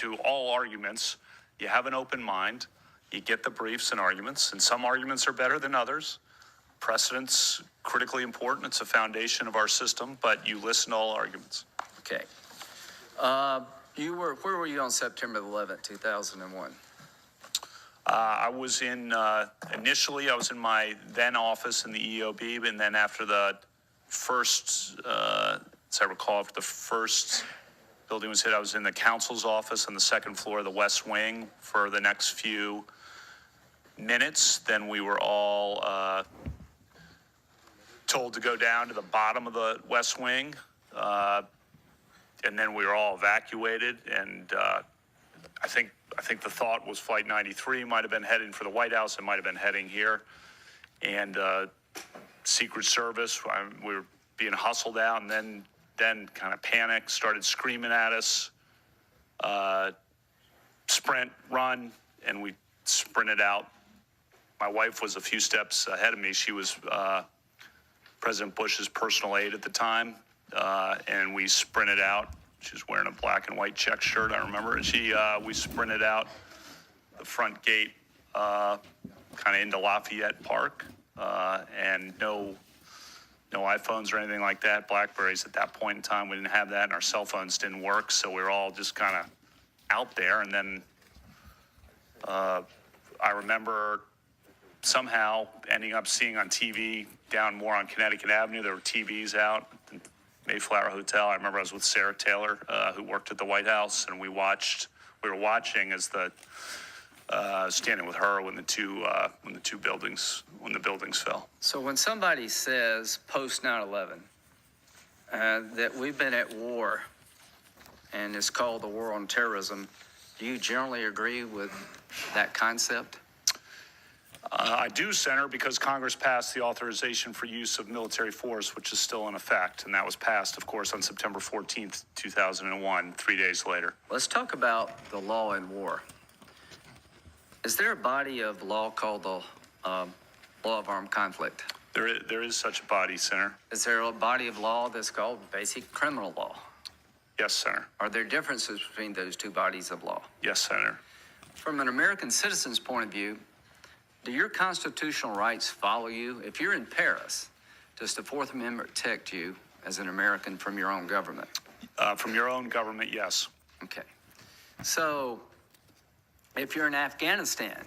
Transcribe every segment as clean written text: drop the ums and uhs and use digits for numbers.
to all arguments. You have an open mind. You get the briefs and arguments, and some arguments are better than others. Precedent's critically important. It's a foundation of our system, but you listen to all arguments. Okay. Where were you on September 11th, 2001? I was initially I was in my then office in the EOB, and then after the first, as I recall, after the first building was hit, I was in the council's office on the second floor of the West Wing for the next few minutes. Then we were all told to go down to the bottom of the West Wing, and then we were all evacuated. And I think the thought was Flight 93 might have been heading for the White House. It might have been heading here. And Secret Service, we were being hustled out, and then kind of panicked, started screaming at us, sprint, run, and we sprinted out. My wife was a few steps ahead of me. She was President Bush's personal aide at the time, and we sprinted out. She was wearing a black and white check shirt, I remember. And we sprinted out the front gate, kind of into Lafayette Park, and no iPhones or anything like that. BlackBerries at that point in time, we didn't have that, and our cell phones didn't work, so we were all just kind of out there. And then I remember somehow ending up seeing on TV down more on Connecticut Avenue, there were TVs out at the Mayflower Hotel. I remember I was with Sarah Taylor, who worked at the White House, and we were watching as standing with her when the buildings fell. So when somebody says post 9/11 that we've been at war, and it's called the war on terrorism, do you generally agree with that concept? I do, Senator, because Congress passed the authorization for use of military force, which is still in effect, and that was passed, of course, on September 14th, 2001, 3 days later. Let's talk about the law in war. Is there a body of law called the law of armed conflict? There is such a body, Senator. Is there a body of law that's called basic criminal law? Yes, Senator. Are there differences between those two bodies of law? Yes, Senator. From an American citizen's point of view, do your constitutional rights follow you? If you're in Paris, does the Fourth Amendment protect you as an American from your own government? From your own government, yes. Okay. So if you're in Afghanistan,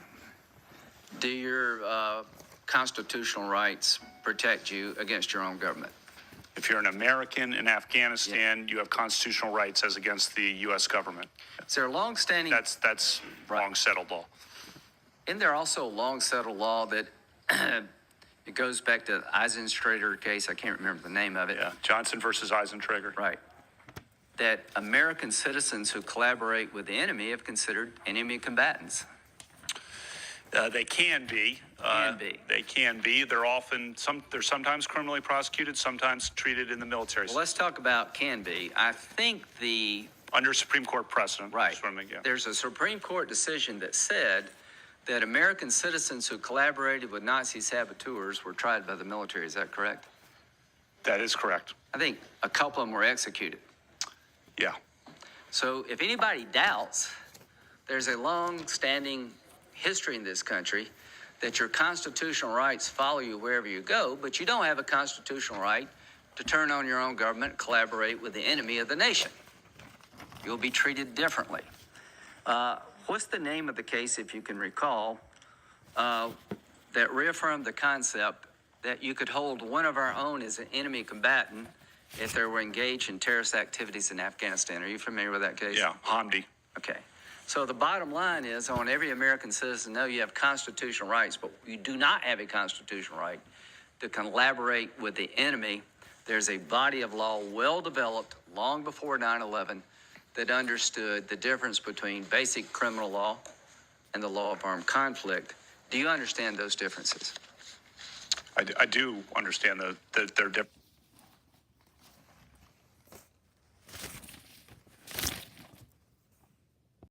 do your constitutional rights protect you against your own government? If you're an American in Afghanistan, you have constitutional rights as against the U.S. government. Is there a long-standing... That's long settled law. Isn't there also a long-settled law that it goes back to the Eisentrager case? I can't remember the name of it. Yeah, Johnson versus Eisentrager. Right. That American citizens who collaborate with the enemy have considered enemy combatants. They can be. They can be. They're sometimes criminally prosecuted, sometimes treated in the military. Well, let's talk about can be. I think under Supreme Court precedent. Right. There's a Supreme Court decision that said that American citizens who collaborated with Nazi saboteurs were tried by the military. Is that correct? That is correct. I think a couple of them were executed. Yeah. So if anybody doubts, there's a long-standing history in this country that your constitutional rights follow you wherever you go, but you don't have a constitutional right to turn on your own government and collaborate with the enemy of the nation. You'll be treated differently. What's the name of the case, if you can recall, that reaffirmed the concept that you could hold one of our own as an enemy combatant if they were engaged in terrorist activities in Afghanistan? Are you familiar with that case? Yeah, Hamdi. Okay. So the bottom line is, I want every American citizen to know you have constitutional rights, but you do not have a constitutional right to collaborate with the enemy. There's a body of law well developed long before 9/11 that understood the difference between basic criminal law and the law of armed conflict. Do you understand those differences? I do understand that they're different.